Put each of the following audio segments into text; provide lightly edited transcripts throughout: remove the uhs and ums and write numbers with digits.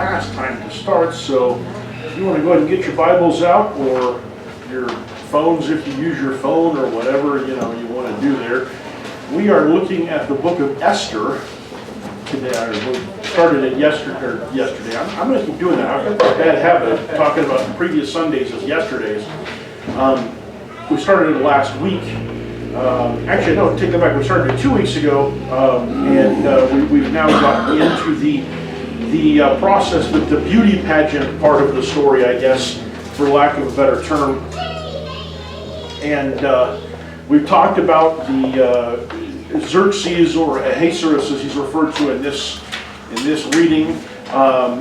past, time to start. So if you want to go ahead and get your Bibles out, or your phones if you use your phone, or whatever you want to do there. We are looking at the book of Esther today. We started it yesterday. I'm going to keep doing that. I've got a bad habit of talking about the previous Sundays as yesterdays. We started it last week. Actually, no, take that back. We started it 2 weeks ago, and we've now gotten into the process, the beauty pageant part of the story, I guess, for lack of a better term. And we've talked about the Xerxes, or Ahasuerus as he's referred to in this reading,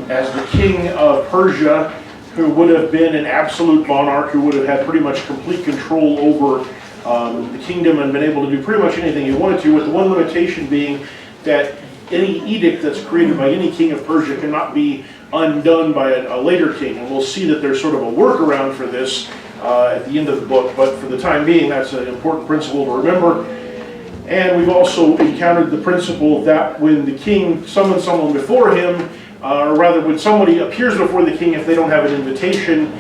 as the king of Persia, who would have been an absolute monarch, who would have had pretty much complete control over the kingdom and been able to do pretty much anything he wanted to, with the one limitation being that any edict that's created by any king of Persia cannot be undone by a later king. And we'll see that there's sort of a workaround for this at the end of the book, but for the time being, that's an important principle to remember. And we've also encountered the principle that when the king summons someone before him, or rather when somebody appears before the king, if they don't have an invitation,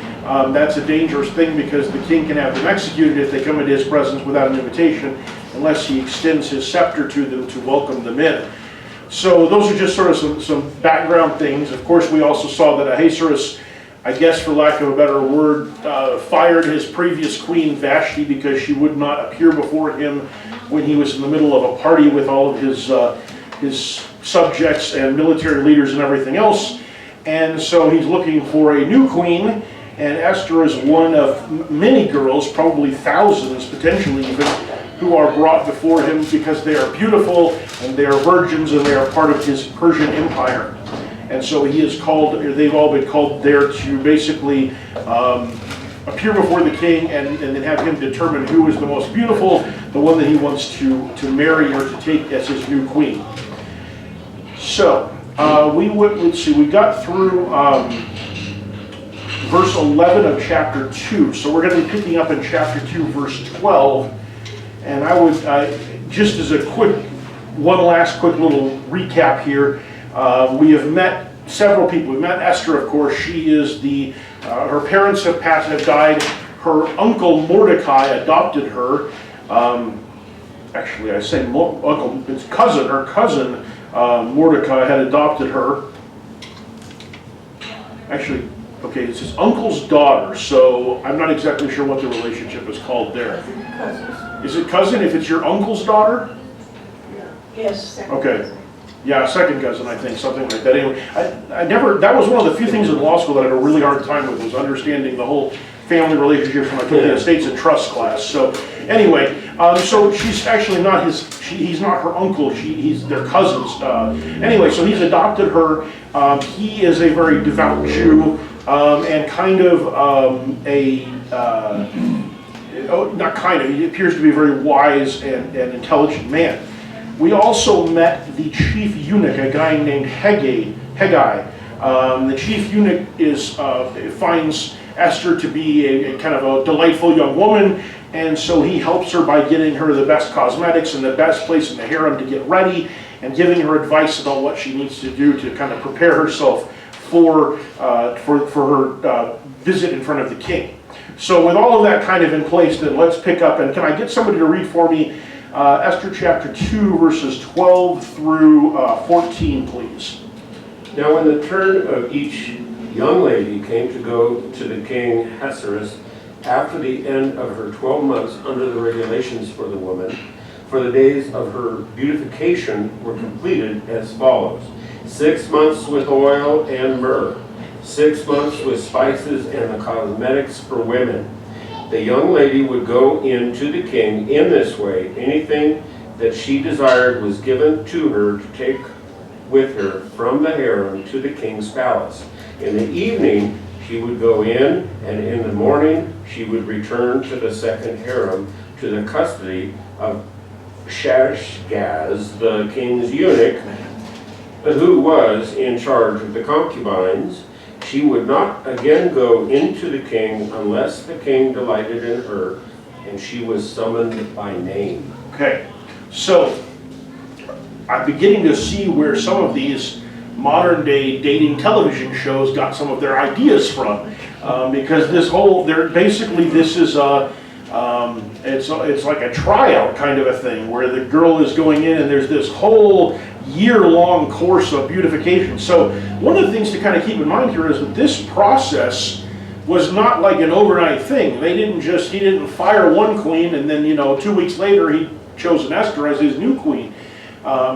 that's a dangerous thing, because the king can have them executed if they come into his presence without an invitation, unless he extends his scepter to them to welcome them in. So those are just sort of some background things. Of course, we also saw that Ahasuerus, I guess for lack of a better word, fired his previous queen Vashti because she would not appear before him when he was in the middle of a party with all of his subjects and military leaders and everything else. And so he's looking for a new queen, and Esther is one of many girls, probably thousands potentially even, who are brought before him because they are beautiful and they are virgins and they are part of his Persian empire. And so he is called, they've all been called there to basically appear before the king and then have him determine who is the most beautiful, the one that he wants to marry or to take as his new queen. So we got through verse 11 of chapter 2. So we're going to be picking up in chapter 2, verse 12. And I would, just as one last quick little recap here, we have met several people. We met Esther, of course. She is her parents have died. Her uncle Mordecai adopted her. Actually, I say uncle, it's cousin. Her cousin Mordecai had adopted her. Actually, okay, it's his uncle's daughter, so I'm not exactly sure what the relationship is called there. Is it cousin if it's your uncle's daughter? Yes, second okay. cousin. Yeah, second cousin, I think, something like that. Anyway, that was one of the few things in law school that I had a really hard time with, was understanding the whole family relationships when I took the Estates and Trust class. So anyway, so she's actually not he's not her uncle, he's their cousins. Anyway, so he's adopted her. He is a very devout Jew, and kind of he appears to be a very wise and intelligent man. We also met the chief eunuch, a guy named Haggai. The chief eunuch finds Esther to be a kind of a delightful young woman, and so he helps her by getting her the best cosmetics and the best place in the harem to get ready, and giving her advice about what she needs to do to kind of prepare herself for her visit in front of the king. So with all of that kind of in place, then let's pick up, and can I get somebody to read for me Esther chapter 2, verses 12 through 14, please. Now when the turn of each young lady came to go to the king Ahasuerus after the end of her 12 months under the regulations for the woman, for the days of her beautification were completed as follows: 6 months with oil and myrrh, 6 months with spices and the cosmetics for women. The young lady would go in to the king in this way. Anything that she desired was given to her to take with her from the harem to the king's palace. In the evening she would go in, and in the morning she would return to the second harem, to the custody of Shashgaz, the king's eunuch, who was in charge of the concubines. She would not again go into the king unless the king delighted in her, and she was summoned by name. Okay, so I'm beginning to see where some of these modern day dating television shows got some of their ideas from. Because this whole, basically this is it's like a tryout kind of a thing where the girl is going in and there's this whole year-long course of beautification. So one of the things to kind of keep in mind here is that this process was not like an overnight thing. He didn't fire one queen and then 2 weeks later he chose an Esther as his new queen.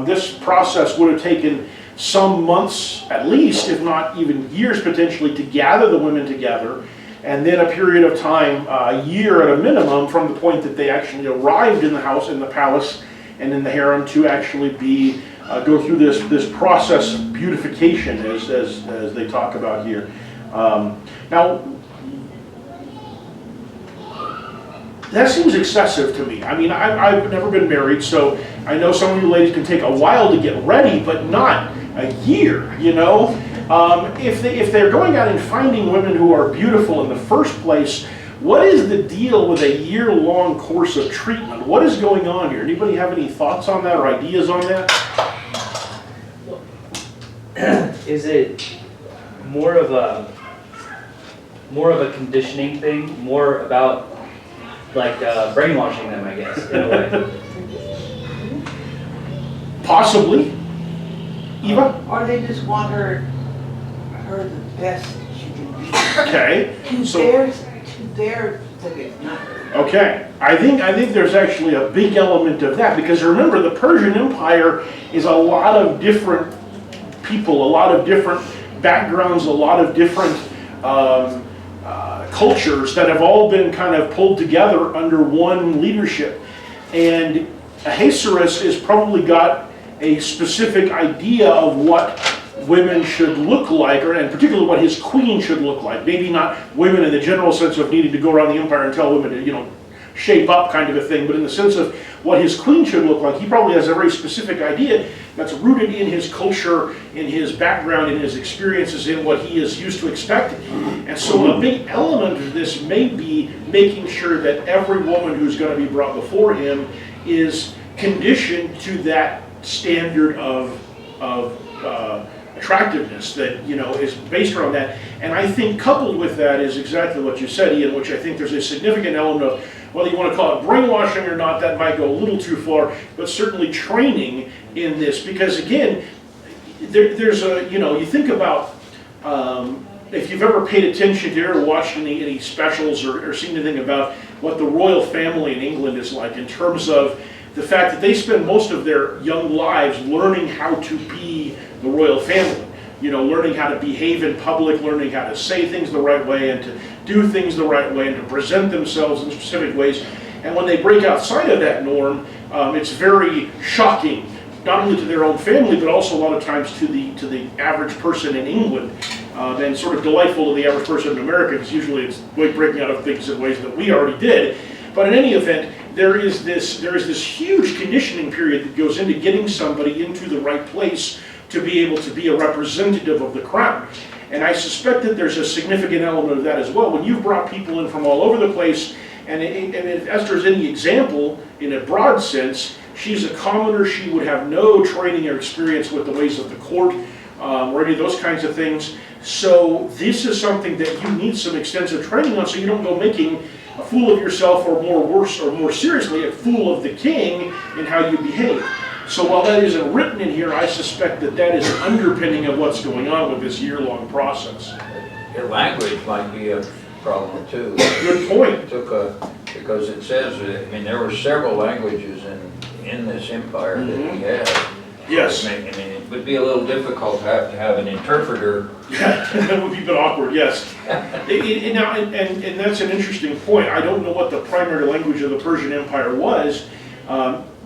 This process would have taken some months at least, if not even years potentially, to gather the women together, and then a period of time, a year at a minimum, from the point that they actually arrived in the house, in the palace, and in the harem, to actually go through this process of beautification, as they talk about here. Now, that seems excessive to me. I mean, I've never been married, so I know some of you ladies can take a while to get ready, but not a year, If they're going out and finding women who are beautiful in the first place, what is the deal with a year-long course of treatment? What is going on here? Anybody have any thoughts on that or ideas on that? Is it more of a conditioning thing, more about like brainwashing them, I guess, in a way? Possibly. Eva? Or they just want her the best she can be. Okay. To their not her. Okay. I think there's actually a big element of that, because remember, the Persian Empire is a lot of different people, a lot of different backgrounds, a lot of different cultures that have all been kind of pulled together under one leadership. And Ahasuerus has probably got a specific idea of what women should look like, and particularly what his queen should look like. Maybe not women in the general sense of needing to go around the empire and tell women to, shape up kind of a thing, but in the sense of what his queen should look like, he probably has a very specific idea that's rooted in his culture, in his background, in his experiences, in what he is used to expecting. And so a big element of this may be making sure that every woman who's going to be brought before him is conditioned to that standard of attractiveness that is based around that. And I think coupled with that is exactly what you said, Ian, which I think there's a significant element of, whether you want to call it brainwashing or not, that might go a little too far, but certainly training in this, because again, there's a, you think about, if you've ever paid attention to or watched any specials or seen anything about what the royal family in England is like, in terms of the fact that they spend most of their young lives learning how to be the royal family. Learning how to behave in public, learning how to say things the right way and to do things the right way and to present themselves in specific ways. And when they break outside of that norm, it's very shocking, not only to their own family, but also a lot of times to the average person in England, and sort of delightful to the average person in America, because usually it's breaking out of things in ways that we already did. But in any event, there is this huge conditioning period that goes into getting somebody into the right place to be able to be a representative of the crown. And I suspect that there's a significant element of that as well. When you've brought people in from all over the place, and if Esther's any example, in a broad sense, she's a commoner. She would have no training or experience with the ways of the court, or any of those kinds of things. So this is something that you need some extensive training on, so you don't go making a fool of yourself, or more seriously, a fool of the king in how you behave. So while that isn't written in here, I suspect that is an underpinning of what's going on with this year-long process. Your language might be a problem too. Good point. Because it says, there were several languages in this empire that he had. Yes. It would be a little difficult to have an interpreter. Yeah, that would be a bit awkward, yes. And that's an interesting point. I don't know what the primary language of the Persian Empire was.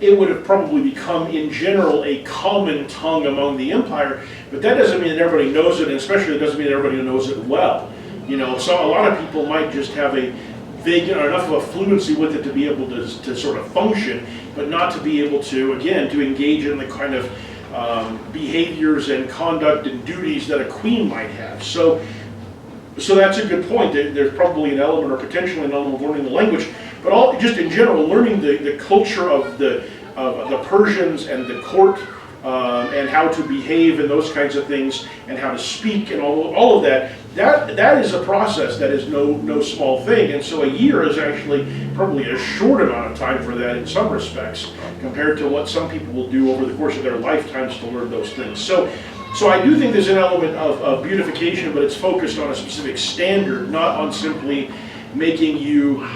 It would have probably become, in general, a common tongue among the empire, but that doesn't mean that everybody knows it, and especially it doesn't mean that everybody knows it well. So a lot of people might just have enough of a fluency with it to be able to sort of function, but not to be able to, again, to engage in the kind of behaviors and conduct and duties that a queen might have. So that's a good point. There's probably an element, or potentially an element, of learning the language, but just in general, learning the culture of the Persians and the court and how to behave and those kinds of things, and how to speak and all of that. That is a process that is no small thing, and so a year is actually probably a short amount of time for that in some respects, compared to what some people will do over the course of their lifetimes to learn those things. So I do think there's an element of beautification, but it's focused on a specific standard, not on simply making you,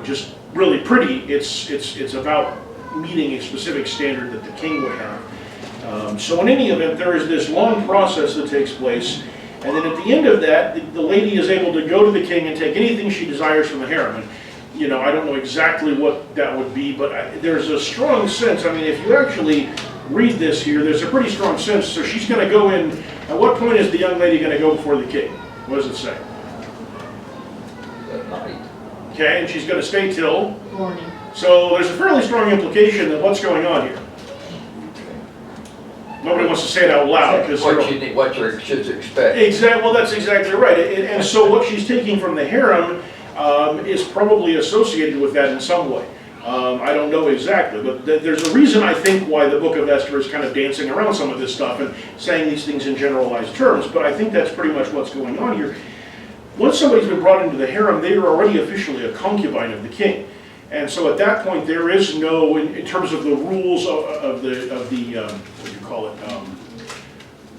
just really pretty. It's about meeting a specific standard that the king would have. So in any event, there is this long process that takes place, and then at the end of that, the lady is able to go to the king and take anything she desires from the harem. And, I don't know exactly what that would be, but there's a strong sense. I mean, if you actually read this here, there's a pretty strong sense. So she's going to go in. At what point is the young lady going to go before the king? What does it say? At night. Okay, and she's going to stay till? Morning. So there's a fairly strong implication that what's going on here. Nobody wants to say it out loud because What your kids expect. exactly. Well, that's exactly right. And so what she's taking from the harem is probably associated with that in some way. I don't know exactly, but there's a reason I think why the book of Esther is kind of dancing around some of this stuff and saying these things in generalized terms. But I think that's pretty much what's going on here. Once somebody's been brought into the harem, they are already officially a concubine of the king. And so at that point, there is no, in terms of the rules of the what do you call it,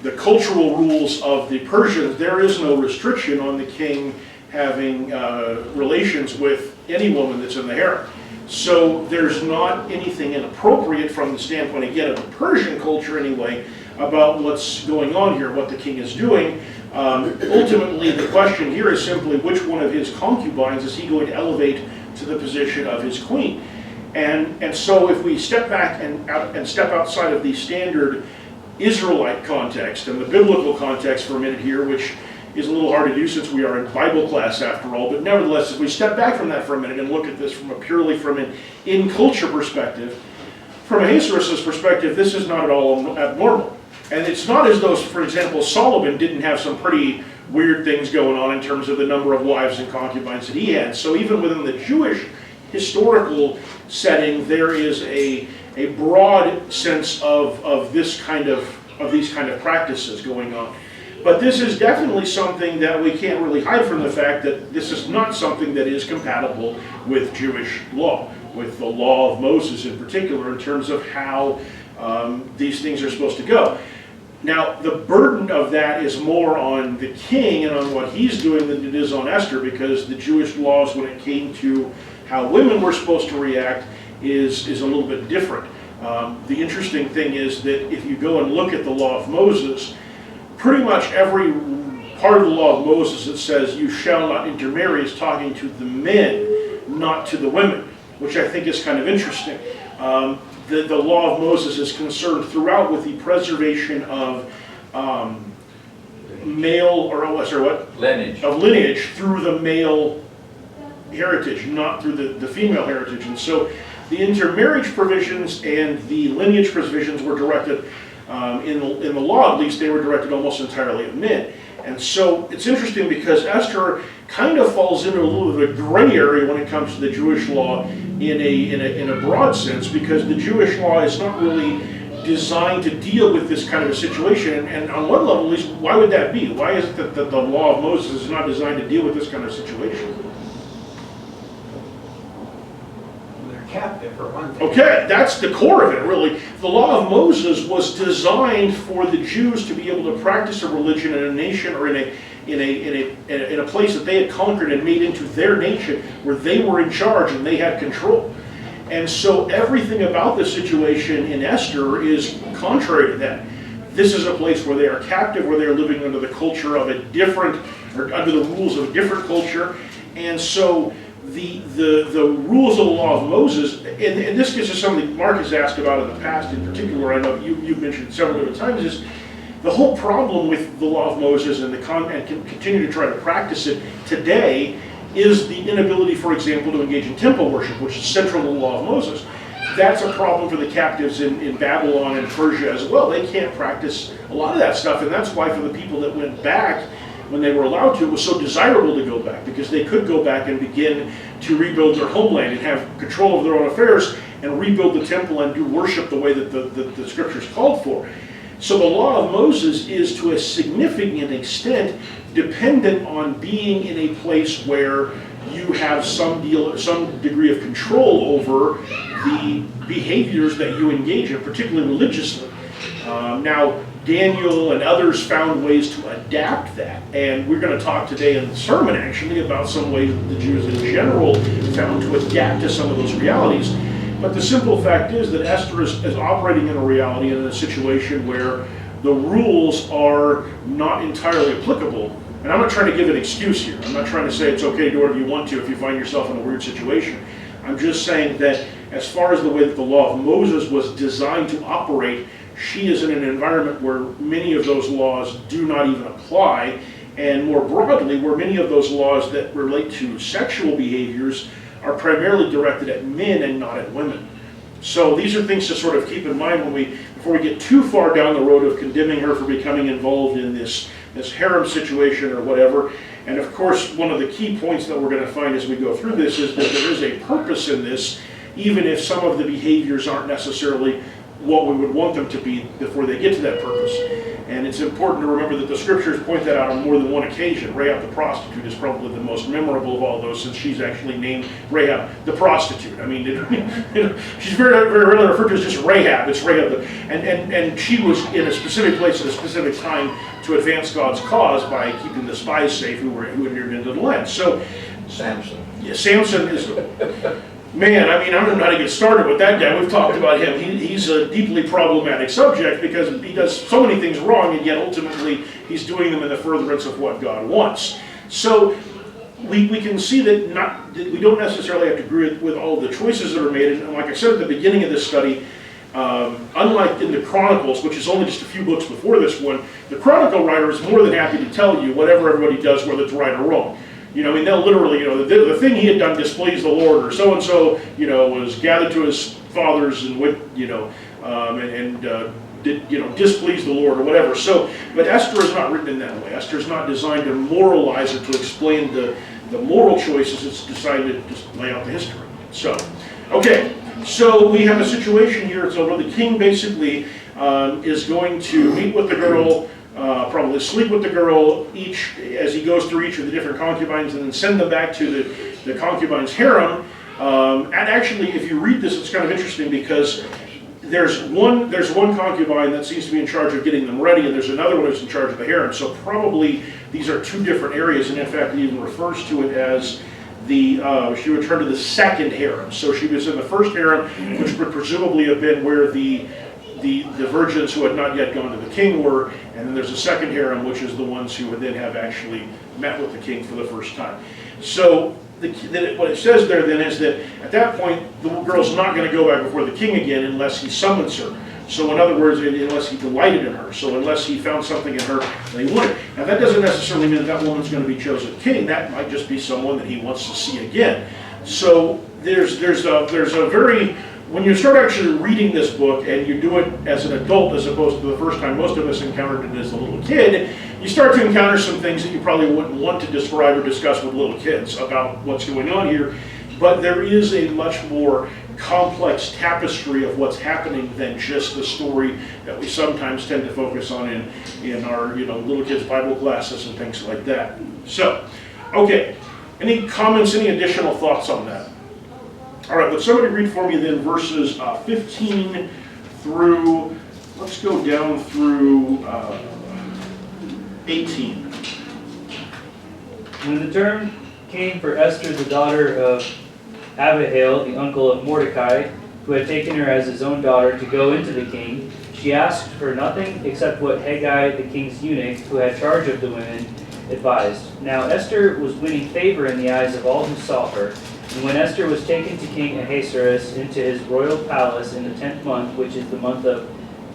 the cultural rules of the Persians, there is no restriction on the king having relations with any woman that's in the harem. So there's not anything inappropriate from the standpoint, again, of the Persian culture anyway, about what's going on here, what the king is doing. Ultimately, the question here is simply which one of his concubines is he going to elevate to the position of his queen. And so if we step back and step outside of the standard Israelite context and the biblical context for a minute here, which is a little hard to do since we are in Bible class after all, but nevertheless, if we step back from that for a minute and look at this from purely from an in-culture perspective, from Ahasuerus' perspective, this is not at all abnormal. And it's not as though, for example, Solomon didn't have some pretty weird things going on in terms of the number of wives and concubines that he had. So even within the Jewish historical setting, there is a broad sense of these kind of practices going on. But this is definitely something that we can't really hide from the fact that this is not something that is compatible with Jewish law, with the law of Moses in particular, in terms of how these things are supposed to go. Now, the burden of that is more on the king and on what he's doing than it is on Esther, because the Jewish laws, when it came to how women were supposed to react, is a little bit different. The interesting thing is that if you go and look at the law of Moses, pretty much every part of the law of Moses that says you shall not intermarry is talking to the men, not to the women, which I think is kind of interesting. The law of Moses is concerned throughout with the preservation of lineage through the male heritage, not through the female heritage. And so the intermarriage provisions and the lineage provisions were directed, in the law at least, they were directed almost entirely at men. And so it's interesting because Esther kind of falls into a little bit of a gray area when it comes to the Jewish law in a broad sense, because the Jewish law is not really designed to deal with this kind of a situation. And on one level, at least, why would that be? Why is it that the law of Moses is not designed to deal with this kind of situation? They're captive for one thing. Okay, that's the core of it, really. The law of Moses was designed for the Jews to be able to practice a religion in a nation or in a place that they had conquered and made into their nation, where they were in charge and they had control. And so everything about the situation in Esther is contrary to that. This is a place where they are captive, where they are living under the culture of a different, or under the rules of a different culture. And so the rules of the law of Moses, and this gets to something Mark has asked about in the past in particular, I know you've mentioned several different times, is the whole problem with the law of Moses and continue to try to practice it today is the inability, for example, to engage in temple worship, which is central to the law of Moses. That's a problem for the captives in Babylon and Persia as well. They can't practice a lot of that stuff, and that's why for the people that went back when they were allowed to, it was so desirable to go back because they could go back and begin to rebuild their homeland and have control of their own affairs and rebuild the temple and do worship the way that the scriptures called for. So the law of Moses is to a significant extent dependent on being in a place where you have some degree of control over the behaviors that you engage in, particularly religiously. Now, Daniel and others found ways to adapt that, and we're going to talk today in the sermon actually about some ways that the Jews in general found to adapt to some of those realities. But the simple fact is that Esther is operating in a reality and in a situation where the rules are not entirely applicable. And I'm not trying to give an excuse here. I'm not trying to say it's okay to do whatever you want to if you find yourself in a weird situation. I'm just saying that as far as the way that the law of Moses was designed to operate, she is in an environment where many of those laws do not even apply, and more broadly, where many of those laws that relate to sexual behaviors are primarily directed at men and not at women. So these are things to sort of keep in mind before we get too far down the road of condemning her for becoming involved in this harem situation or whatever. And of course, one of the key points that we're going to find as we go through this is that there is a purpose in this, even if some of the behaviors aren't necessarily what we would want them to be before they get to that purpose. And it's important to remember that the scriptures point that out on more than one occasion. Rahab the prostitute is probably the most memorable of all those, since she's actually named Rahab the prostitute. I mean, she's very, very rarely referred to as just Rahab. It's Rahab, and she was in a specific place at a specific time to advance God's cause by keeping the spies safe who had entered into the land. So, Samson. Yeah, Samson is. Man, I mean, I don't know how to get started with that guy. We've talked about him. He's a deeply problematic subject because he does so many things wrong, and yet ultimately he's doing them in the furtherance of what God wants. So we can see that we don't necessarily have to agree with all the choices that are made. And like I said at the beginning of this study, unlike in the Chronicles, which is only just a few books before this one, the Chronicle writer is more than happy to tell you whatever everybody does, whether it's right or wrong. You know, I mean, they'll literally, you know, the thing he had done displeased the Lord, or so-and-so, you know, was gathered to his fathers and went, you know, did, you know, displease the Lord or whatever. So, but Esther is not written in that way. Esther is not designed to moralize it, to explain the moral choices. It's designed to just lay out the history. So, okay, so we have a situation here. So the king basically is going to meet with the girl, probably sleep with the girl as he goes through each of the different concubines, and then send them back to the concubine's harem. And actually, if you read this, it's kind of interesting because there's one concubine that seems to be in charge of getting them ready, and there's another one who's in charge of the harem. So probably these are two different areas, and in fact, it even refers to it as she returned to the second harem. So she was in the first harem, which would presumably have been where the virgins who had not yet gone to the king were, and then there's a second harem, which is the ones who would then have actually met with the king for the first time. So what it says there then is that at that point, the girl's not going to go back before the king again unless he summons her. So in other words, unless he delighted in her. So unless he found something in her that he wanted. Now that doesn't necessarily mean that woman's going to be chosen king. That might just be someone that he wants to see again. So there's a very, when you start actually reading this book and you do it as an adult as opposed to the first time most of us encountered it as a little kid, you start to encounter some things that you probably wouldn't want to describe or discuss with little kids about what's going on here. But there is a much more complex tapestry of what's happening than just the story that we sometimes tend to focus on in our little kids' Bible classes and things like that. So, okay, any comments, any additional thoughts on that? All right, would somebody read for me then verses 15 through, let's go down through 18. When the term came for Esther, the daughter of Abihail, the uncle of Mordecai, who had taken her as his own daughter to go into the king, she asked for nothing except what Haggai, the king's eunuch, who had charge of the women, advised. Now Esther was winning favor in the eyes of all who saw her. And when Esther was taken to King Ahasuerus into his royal palace in the 10th month, which is the month of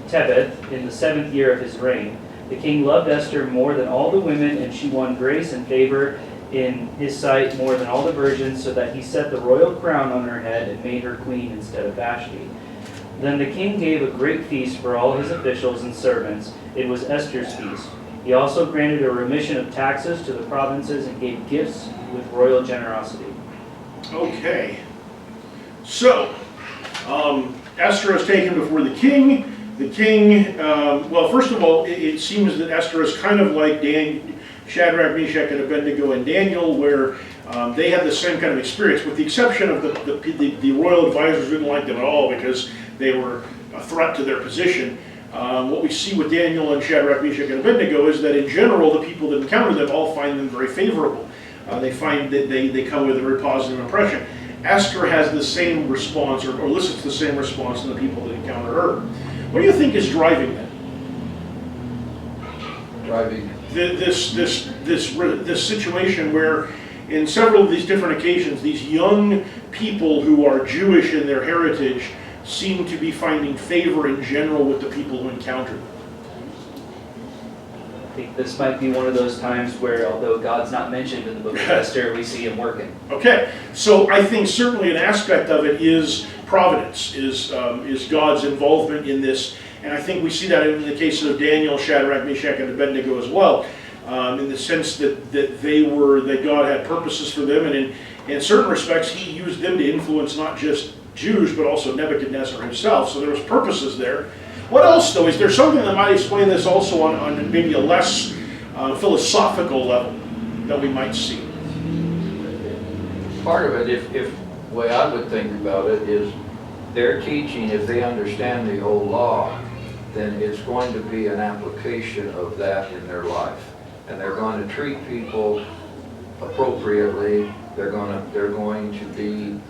Tebeth, in the 7th year of his reign, the king loved Esther more than all the women, and she won grace and favor in his sight more than all the virgins, so that he set the royal crown on her head and made her queen instead of Vashti. Then the king gave a great feast for all his officials and servants. It was Esther's feast. He also granted a remission of taxes to the provinces and gave gifts with royal generosity. Okay. So, Esther is taken before the king. The king, well, first of all, it seems that Esther is kind of like Shadrach, Meshach, and Abednego and Daniel, where they had the same kind of experience, with the exception of the royal advisors didn't like them at all because they were a threat to their position. What we see with Daniel and Shadrach, Meshach, and Abednego is that in general, the people that encounter them all find them very favorable. They find that they come with a very positive impression. Esther has the same response, or elicits the same response in the people that encounter her. What do you think is driving that? Driving. This situation where, in several of these different occasions, these young people who are Jewish in their heritage seem to be finding favor in general with the people who encounter them. I think this might be one of those times where, although God's not mentioned in the book of Esther, we see him working. Okay, so I think certainly an aspect of it is providence, is God's involvement in this, and I think we see that in the case of Daniel, Shadrach, Meshach, and Abednego as well, in the sense that God had purposes for them, and in certain respects He used them to influence not just Jews but also Nebuchadnezzar himself. So there was purposes there. What else, though? Is there something that might explain this also on maybe a less philosophical level that we might see? Part of it, if the way I would think about it, is their teaching, if they understand the old law, then it's going to be an application of that in their life. And they're going to treat people appropriately. They're going to be,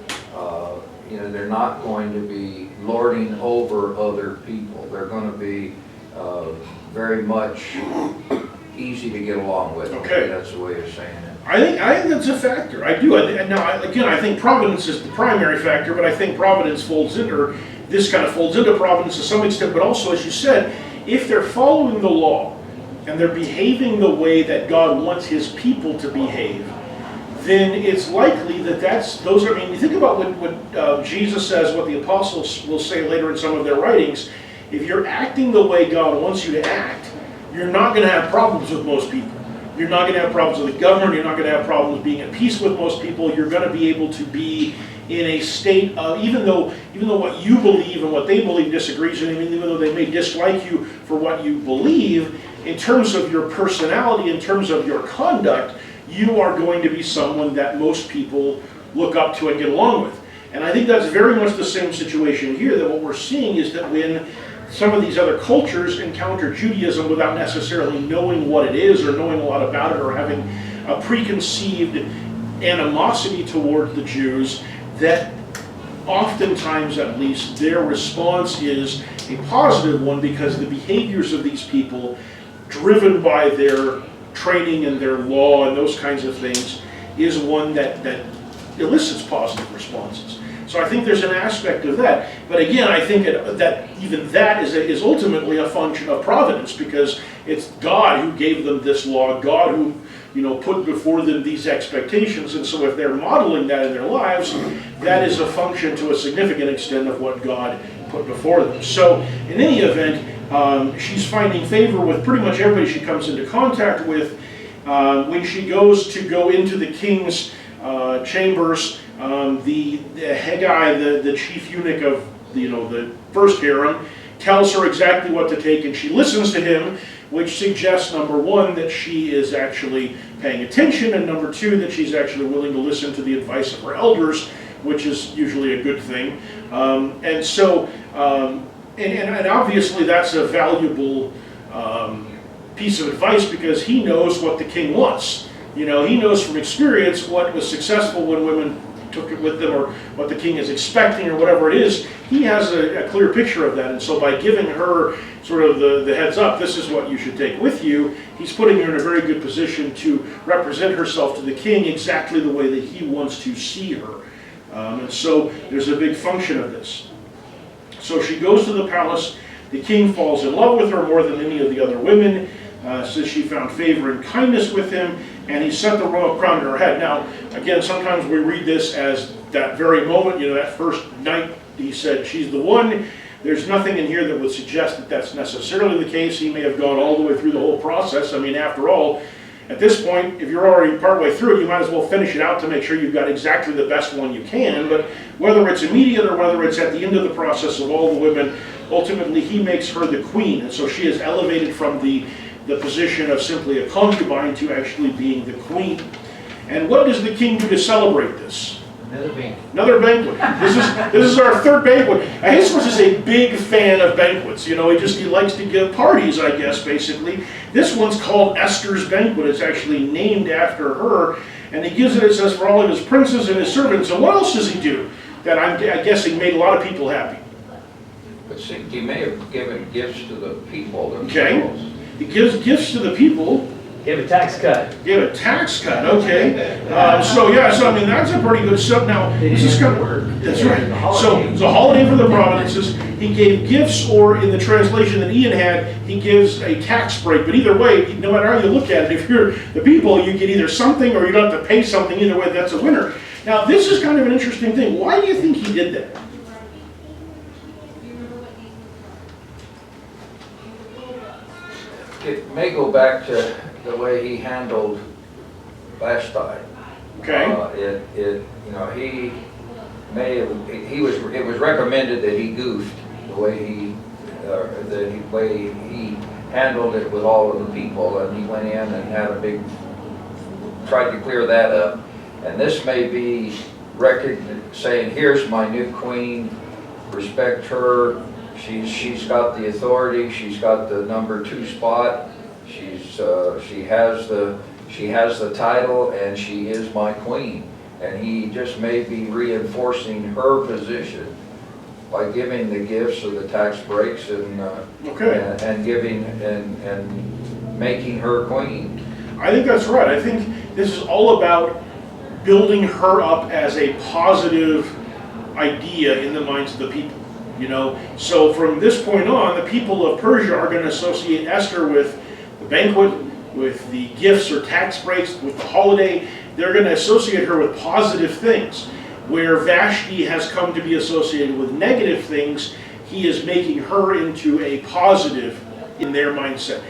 they're not going to be lording over other people. They're going to be very much easy to get along with. Okay. That's the way of saying it. I think that's a factor. I do. I think providence is the primary factor, but I think providence folds into, or this kind of folds into providence to some extent, but also, as you said, if they're following the law and they're behaving the way that God wants His people to behave, then it's likely that you think about what Jesus says, what the apostles will say later in some of their writings. If you're acting the way God wants you to act, you're not going to have problems with most people. You're not going to have problems with the government. You're not going to have problems being at peace with most people. You're going to be able to be in a state of, even though what you believe and what they believe disagrees, and even though they may dislike you for what you believe, in terms of your personality, in terms of your conduct, you are going to be someone that most people look up to and get along with. And I think that's very much the same situation here, that what we're seeing is that when some of these other cultures encounter Judaism without necessarily knowing what it is or knowing a lot about it or having a preconceived animosity toward the Jews, that oftentimes at least their response is a positive one, because the behaviors of these people, driven by their training and their law and those kinds of things, is one that elicits positive responses. So I think there's an aspect of that. But again, I think that even that is ultimately a function of providence, because it's God who gave them this law, God who put before them these expectations, and so if they're modeling that in their lives, that is a function to a significant extent of what God put before them. So in any event, she's finding favor with pretty much everybody she comes into contact with. When she goes to go into the king's chambers, the Haggai, the chief eunuch of the first harem, tells her exactly what to take, and she listens to him, which suggests, number one, that she is actually paying attention, and number two, that she's actually willing to listen to the advice of her elders, which is usually a good thing. And obviously that's a valuable piece of advice, because he knows what the king wants. He knows from experience what was successful when women took it with them, or what the king is expecting, or whatever it is. He has a clear picture of that, and so by giving her sort of the heads up, this is what you should take with you, he's putting her in a very good position to represent herself to the king exactly the way that he wants to see her. And so there's a big function of this. So she goes to the palace. The king falls in love with her more than any of the other women. Says she found favor and kindness with him, and he set the royal crown to her head. Now, again, sometimes we read this as that very moment, that first night he said, she's the one. There's nothing in here that would suggest that that's necessarily the case. He may have gone all the way through the whole process. I mean, after all, at this point, if you're already partway through it, you might as well finish it out to make sure you've got exactly the best one you can. But whether it's immediate or whether it's at the end of the process of all the women, ultimately he makes her the queen. And so she is elevated from the position of simply a concubine to actually being the queen. And what does the king do to celebrate this? Another banquet. This is our third banquet. Ahasuerus is a big fan of banquets. You know, he likes to give parties, I guess, basically. This one's called Esther's banquet. It's actually named after her. And he gives it, it says, for all of his princes and his servants. And what else does he do that I'm guessing made a lot of people happy? But see, he may have given gifts to the people themselves. Okay. He gives gifts to the people. Give a tax cut. Give a tax cut, okay. So I mean, that's a pretty good stuff. Now, this is kind of, that's right. So it's a holiday for the provinces. He gave gifts, or in the translation that Ian had, he gives a tax break. But either way, no matter how you look at it, if you're the people, you get either something or you don't have to pay something. Either way, that's a winner. Now, this is kind of an interesting thing. Why do you think he did that? It may go back to the way he handled Vashti. Okay. It was recommended that he goofed the way he handled it with all of the people, and he went in and had tried to clear that up. And this may be saying, here's my new queen, respect her. She's got the authority. She's got the number 2 spot. She has the title, and she is my queen. And he just may be reinforcing her position by giving the gifts of the tax breaks and giving and making her queen. I think that's right. I think this is all about building her up as a positive idea in the minds of the people. You know, so from this point on, the people of Persia are going to associate Esther with the banquet, with the gifts or tax breaks, with the holiday. They're going to associate her with positive things. Where Vashti has come to be associated with negative things, he is making her into a positive in their mindset.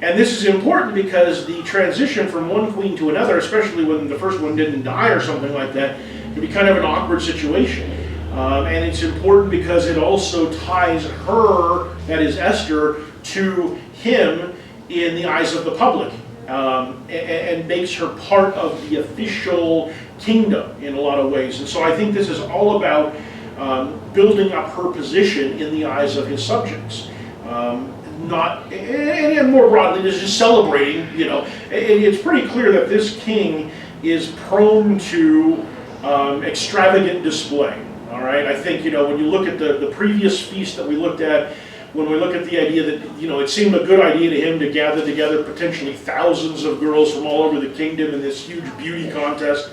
And this is important because the transition from one queen to another, especially when the first one didn't die or something like that, can be kind of an awkward situation. And it's important because it also ties her, that is Esther, to him in the eyes of the public, and makes her part of the official kingdom in a lot of ways. And so I think this is all about building up her position in the eyes of his subjects. And more broadly, just celebrating, you know. It's pretty clear that this king is prone to extravagant display. All right, I think, you know, when you look at the previous feast that we looked at, when we look at the idea that, you know, it seemed a good idea to him to gather together potentially thousands of girls from all over the kingdom in this huge beauty contest,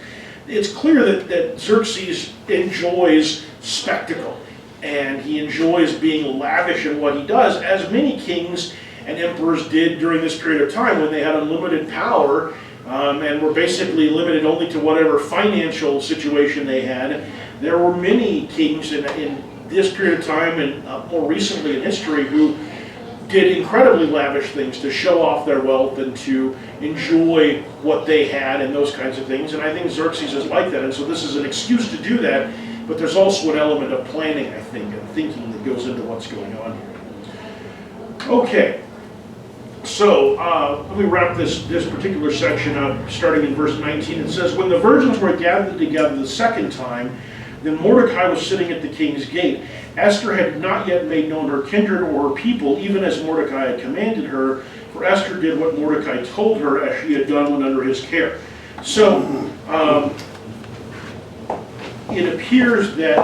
it's clear that Xerxes enjoys spectacle, and he enjoys being lavish in what he does, as many kings and emperors did during this period of time when they had unlimited power and were basically limited only to whatever financial situation they had. There were many kings in this period of time and more recently in history who did incredibly lavish things to show off their wealth and to enjoy what they had and those kinds of things. And I think Xerxes is like that. And so this is an excuse to do that, but there's also an element of planning, I think, and thinking that goes into what's going on here. Okay. So let me wrap this particular section up, starting in verse 19. It says, when the virgins were gathered together the second time, then Mordecai was sitting at the king's gate. Esther had not yet made known her kindred or her people, even as Mordecai had commanded her, for Esther did what Mordecai told her, as she had done when under his care. So it appears that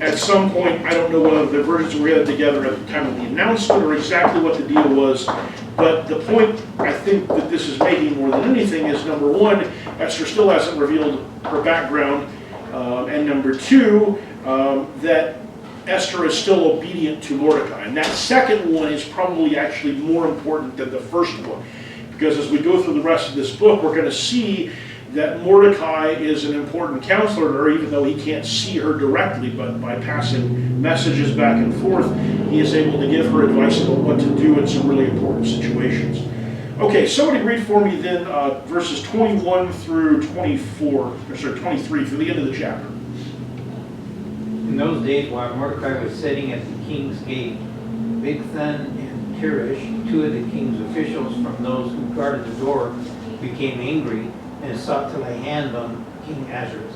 at some point, I don't know whether the virgins were gathered together at the time of the announcement or exactly what the deal was, but the point I think that this is making more than anything is, number one, Esther still hasn't revealed her background, and number two, that Esther is still obedient to Mordecai. And that second one is probably actually more important than the first one, because as we go through the rest of this book, we're going to see that Mordecai is an important counselor to her, even though he can't see her directly, but by passing messages back and forth, he is able to give her advice about what to do in some really important situations. Okay, somebody read for me then verses 21 through 24, or sorry, 23 through the end of the chapter. In those days, while Mordecai was sitting at the king's gate, Bigthan and Teresh, two of the king's officials from those who guarded the door, became angry and sought to lay hand on King Ahasuerus.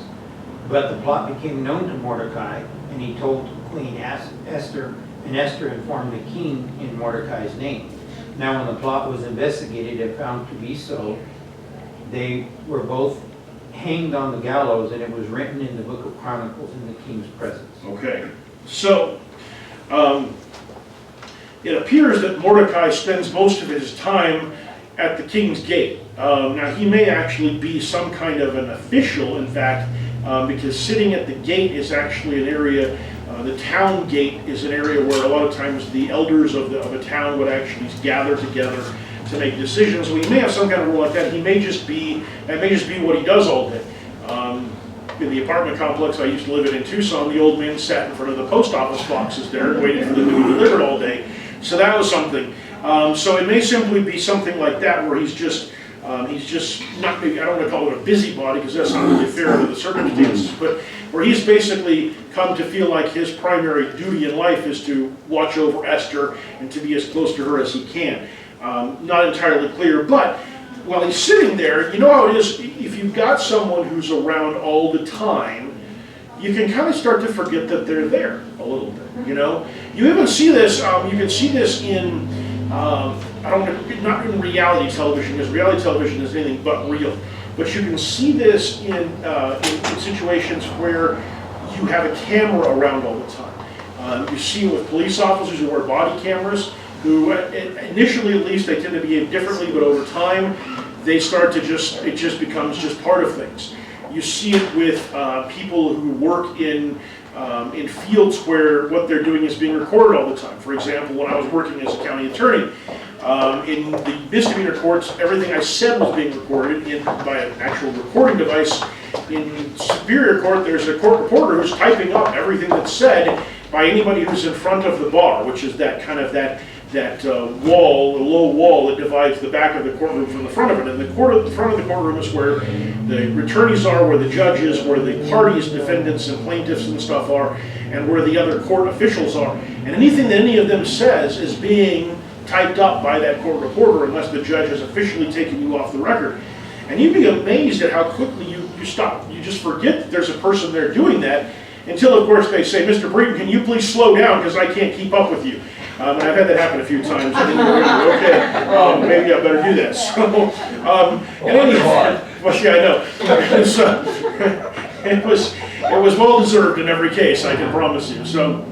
But the plot became known to Mordecai, and he told Queen Esther, and Esther informed the king in Mordecai's name. Now when the plot was investigated and found to be so, they were both hanged on the gallows, and it was written in the book of Chronicles in the king's presence. Okay, so it appears that Mordecai spends most of his time at the king's gate. Now he may actually be some kind of an official, in fact, because sitting at the gate is actually an area, the town gate is an area where a lot of times the elders of a town would actually gather together to make decisions. So he may have some kind of role like that. That may just be what he does all day. In the apartment complex I used to live in Tucson, the old man sat in front of the post office boxes there and waited for them to be delivered all day. So that was something. So it may simply be something like that where he's just not, maybe, I don't want to call it a busybody because that's not really fair under the circumstances, but where he's basically come to feel like his primary duty in life is to watch over Esther and to be as close to her as he can. Not entirely clear, but while he's sitting there, you know how it is, if you've got someone who's around all the time, you can kind of start to forget that they're there a little bit, you know? You even see this, you can see this in, not in reality television, because reality television is anything but real, but you can see this in situations where you have a camera around all the time. You see it with police officers who wear body cameras, who initially at least they tend to behave differently, but over time they start to it just becomes just part of things. You see it with people who work in fields where what they're doing is being recorded all the time. For example, when I was working as a county attorney, in the misdemeanor courts, everything I said was being recorded by an actual recording device. In Superior Court, there's a court reporter who's typing up everything that's said by anybody who's in front of the bar, which is that kind of that wall, the low wall that divides the back of the courtroom from the front of it. And the front of the courtroom is where the attorneys are, where the judges, where the parties, defendants and plaintiffs and stuff are, and where the other court officials are. And anything that any of them says is being typed up by that court reporter unless the judge has officially taken you off the record. And you'd be amazed at how quickly you stop. You just forget that there's a person there doing that until, of course, they say, Mr. Breeden, can you please slow down because I can't keep up with you. And I've had that happen a few times. And then you're okay, maybe I better do that. So, in any event, well, yeah, I know. It was well deserved in every case, I can promise you. So,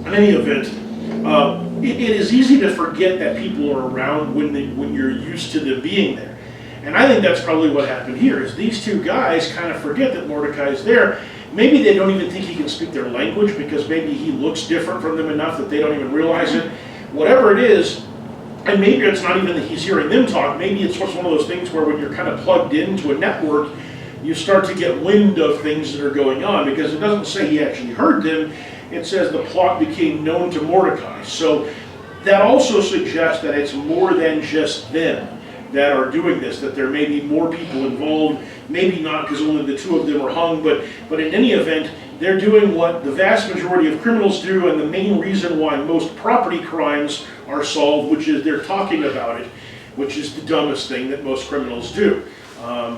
in any event, it is easy to forget that people are around when you're used to them being there. And I think that's probably what happened here, is these two guys kind of forget that Mordecai's there. Maybe they don't even think he can speak their language because maybe he looks different from them enough that they don't even realize it. Whatever it is, and maybe it's not even that he's hearing them talk, maybe it's just one of those things where when you're kind of plugged into a network, you start to get wind of things that are going on, because it doesn't say he actually heard them, it says the plot became known to Mordecai. So that also suggests that it's more than just them that are doing this, that there may be more people involved, maybe not because only the two of them are hung, but in any event, they're doing what the vast majority of criminals do, and the main reason why most property crimes are solved, which is they're talking about it, which is the dumbest thing that most criminals do.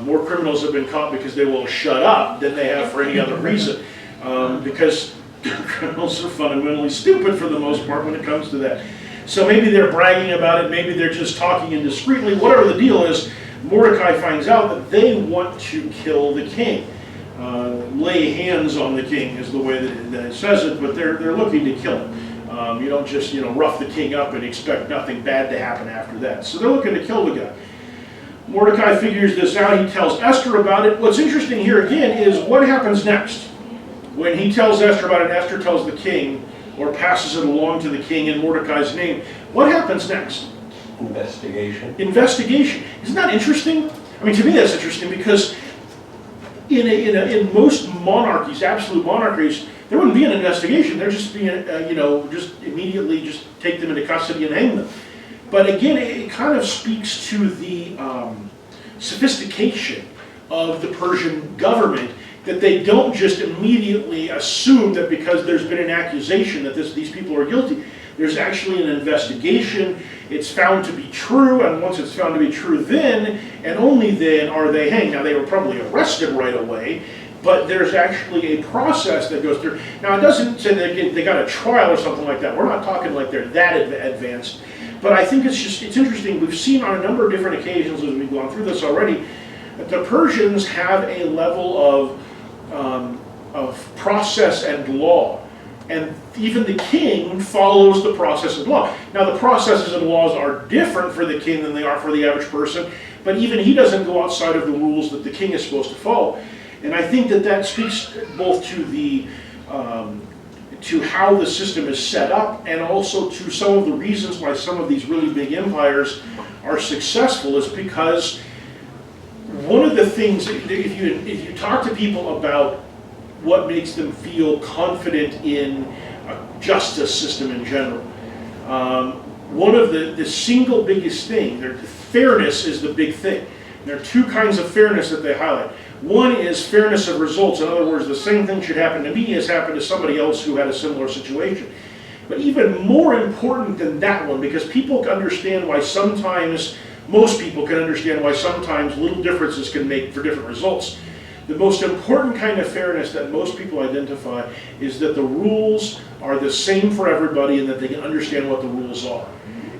More criminals have been caught because they will shut up than they have for any other reason, because criminals are fundamentally stupid for the most part when it comes to that. So maybe they're bragging about it, maybe they're just talking indiscreetly, whatever the deal is, Mordecai finds out that they want to kill the king. Lay hands on the king is the way that it says it, but they're looking to kill him. You don't just rough the king up and expect nothing bad to happen after that. So they're looking to kill the guy. Mordecai figures this out, he tells Esther about it. What's interesting here again is what happens next. When he tells Esther about it, Esther tells the king, or passes it along to the king in Mordecai's name. What happens next? Investigation. Investigation. Isn't that interesting? I mean, to me that's interesting because in most monarchies, absolute monarchies, there wouldn't be an investigation. They're just being, just immediately just take them into custody and hang them. But again, it kind of speaks to the sophistication of the Persian government, that they don't just immediately assume that because there's been an accusation that these people are guilty. There's actually an investigation. It's found to be true, and once it's found to be true, then and only then are they hanged. Now, they were probably arrested right away, but there's actually a process that goes through. Now, it doesn't say they got a trial or something like that. We're not talking like they're that advanced, but I think it's interesting. We've seen on a number of different occasions as we've gone through this already, that the Persians have a level of process and law. And even the king follows the process of law. Now, the processes and laws are different for the king than they are for the average person, but even he doesn't go outside of the rules that the king is supposed to follow. And I think that speaks both to the to how the system is set up, and also to some of the reasons why some of these really big empires are successful, is because one of the things, if you talk to people about what makes them feel confident in a justice system in general, one of the single biggest thing, fairness is the big thing. There are two kinds of fairness that they highlight. One is fairness of results. In other words, the same thing should happen to me as happened to somebody else who had a similar situation. But even more important than that one, because people understand why sometimes, most people can understand why sometimes little differences can make for different results. The most important kind of fairness that most people identify is that the rules are the same for everybody and that they can understand what the rules are.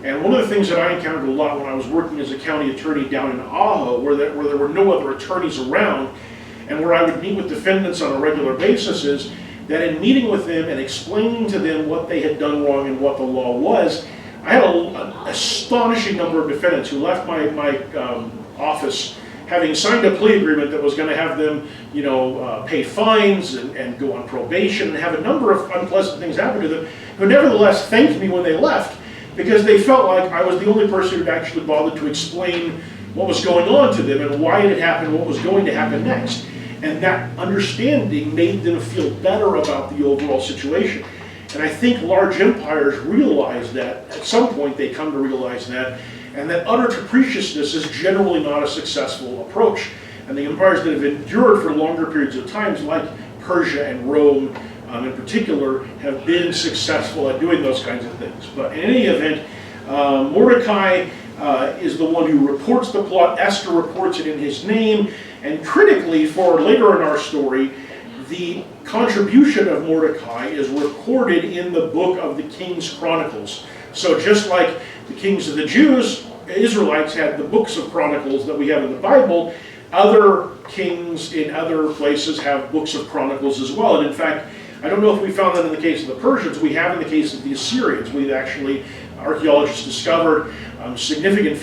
And one of the things that I encountered a lot when I was working as a county attorney down in Ajo, where there were no other attorneys around, and where I would meet with defendants on a regular basis, is that in meeting with them and explaining to them what they had done wrong and what the law was, I had an astonishing number of defendants who left my office having signed a plea agreement that was going to have them, pay fines and go on probation and have a number of unpleasant things happen to them, who nevertheless thanked me when they left, because they felt like I was the only person who'd actually bothered to explain what was going on to them and why it had happened, what was going to happen next. And that understanding made them feel better about the overall situation. And I think large empires realize that. At some point they come to realize that, and that utter capriciousness is generally not a successful approach. And the empires that have endured for longer periods of time, like Persia and Rome in particular, have been successful at doing those kinds of things. But in any event, Mordecai is the one who reports the plot. Esther reports it in his name. And critically, for later in our story, the contribution of Mordecai is recorded in the book of the King's Chronicles. So just like the kings of the Jews, Israelites had the books of Chronicles that we have in the Bible, other kings in other places have books of Chronicles as well. And in fact, I don't know if we found that in the case of the Persians. We have in the case of the Assyrians. We've actually, archaeologists discovered significant,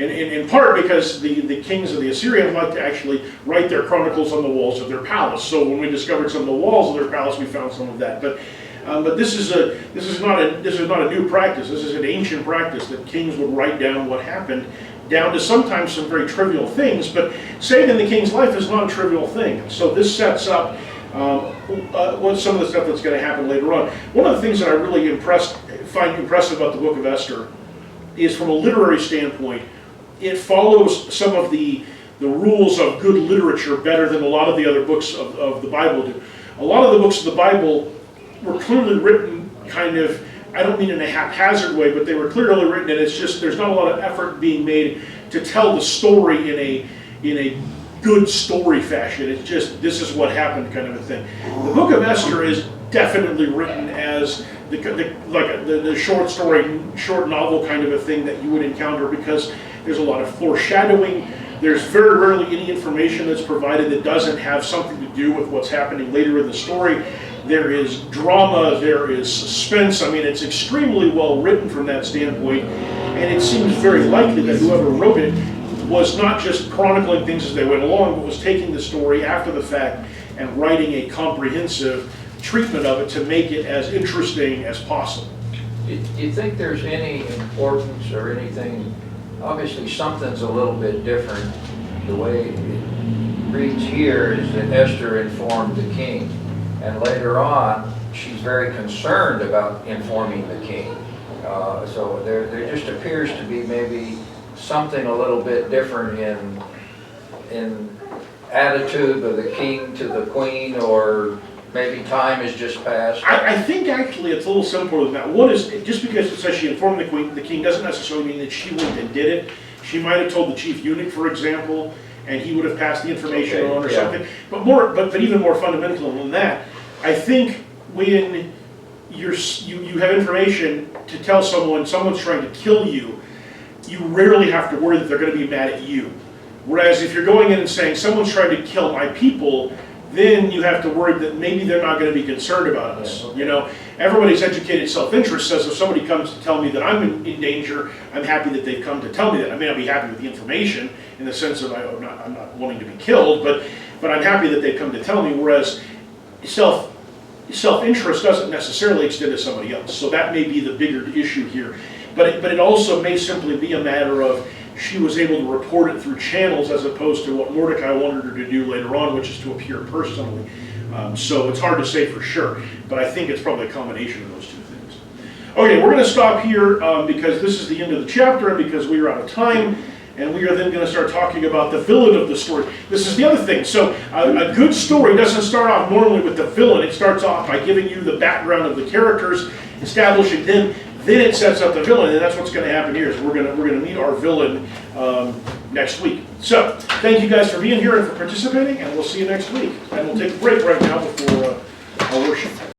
in part because the kings of the Assyrians like to actually write their chronicles on the walls of their palace. So when we discovered some of the walls of their palace, we found some of that. But this is not a new practice. This is an ancient practice that kings would write down what happened, down to sometimes some very trivial things. But saving the king's life is not a trivial thing. So this sets up some of the stuff that's going to happen later on. One of the things that I really find impressive about the book of Esther is, from a literary standpoint, it follows some of the rules of good literature better than a lot of the other books of the Bible do. A lot of the books of the Bible were clearly written kind of, I don't mean in a haphazard way, but they were clearly written, and it's just, there's not a lot of effort being made to tell the story in a good story fashion. It's just, this is what happened kind of a thing. The book of Esther is definitely written as the short story, short novel kind of a thing that you would encounter, because there's a lot of foreshadowing. There's very rarely any information that's provided that doesn't have something to do with what's happening later in the story. There is drama, there is suspense. I mean, it's extremely well written from that standpoint, and it seems very likely that whoever wrote it was not just chronicling things as they went along, but was taking the story after the fact and writing a comprehensive treatment of it to make it as interesting as possible. Do you think there's any importance or anything? Obviously something's a little bit different. The way it reads here is that Esther informed the king And later on, she's very concerned about informing the king. So there just appears to be maybe something a little bit different in attitude of the king to the queen, or maybe time has just passed. I think actually it's a little simpler than that. One is, just because it says she informed the king doesn't necessarily mean that she went and did it. She might have told the chief eunuch, for example, and he would have passed the information on or something. But even more fundamental than that, I think when you have information to tell someone's trying to kill you, you rarely have to worry that they're going to be mad at you. Whereas if you're going in and saying someone's trying to kill my people, then you have to worry that maybe they're not going to be concerned about us. You know, everybody's educated self-interest says if somebody comes to tell me that I'm in danger, I'm happy that they've come to tell me that. I may not be happy with the information in the sense of I'm not wanting to be killed, but I'm happy that they've come to tell me. Whereas self-interest doesn't necessarily extend to somebody else. So that may be the bigger issue here. But it also may simply be a matter of she was able to report it through channels as opposed to what Mordecai wanted her to do later on, which is to appear personally. So it's hard to say for sure, but I think it's probably a combination of those two things. Okay, we're going to stop here because this is the end of the chapter and because we are out of time, and we are then going to start talking about the villain of the story. This is the other thing. So a good story doesn't start off normally with the villain. It starts off by giving you the background of the characters, establishing them. Then it sets up the villain, and that's what's going to happen here. Is we're going to meet our villain next week. So thank you guys for being here and for participating, and we'll see you next week. And we'll take a break right now before our worship.